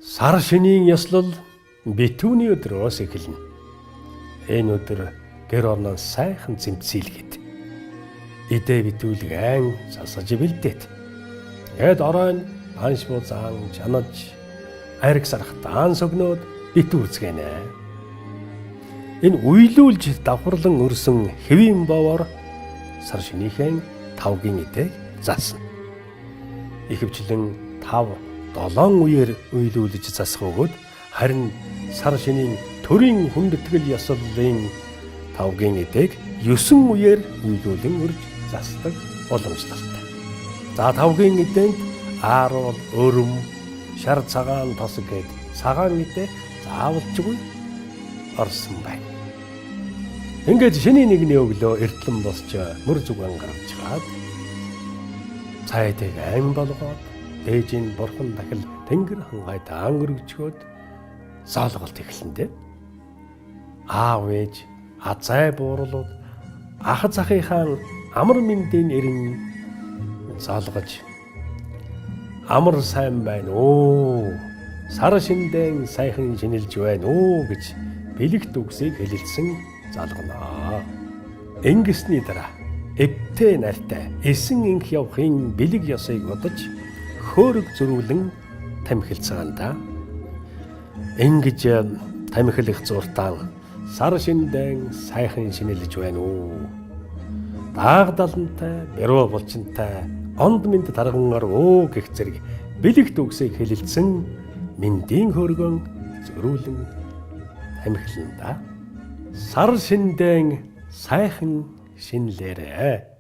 Сар шинийн ёслол битүүний өдрөөс эхэлнэ. Энэ өдөр гэр орноо сайхан зэмцэлгээд идэ битүүлэг айн сасаж бэлдээд гээд оройн анш бузаан чанаж ариг сархтаан согноод бит үзгэнэ. Энэ уйлуулж давхарлан өрсөн хэвийн бовоор сар шинийхэн тавгийн идэг заасна. Ихэвчлэн 5-7 үеэр уйлуулж засах өгөөд харин сар шинийн төрийн хүндэтгэл ёслолын тавгийн идэг 9 үеэр уйлуулан өрж засдаг боломжтой. За тавгийн идэнд ааруул, өрөм, шар цагаан тос гээд цагаан идэ заавалжгүй орсон байна. Ингээд шинийн нэгний өглөө эртлэн босч мөр зүгэн гарч чаад цайдыг айн болгоод ээжийн бурхан дахил тэнгэр хангайд ангөргчгөөд заалгалт эхлэндэ. Аав ээж азай буурлууд ах захынхаа амар мэндийн эрен заалгаж амар сайн байна уу, сар шиндэн сайхан шинэлж байна уу гэж бэлэгт үгсийг хэлэлцэн заалганаа. Ингэсний дараа эвтэй нартай эсэн инх явахын бэлэг ёсыг бодож хөөрөг зөрүүлэн тамхилцаанда. Ингэж тамхилах зуртан сар шиндэн сайхан шинэлж байна уу, даагдалантай бэрөө булчинтай онд мэд таргангаар уу гэх зэрэг бэлэгт үгсийг хэлэлцэн мэндийн хөргөн зөрүүлэн тамхилнда. Сар шиндэн сайхан шинлээрэ.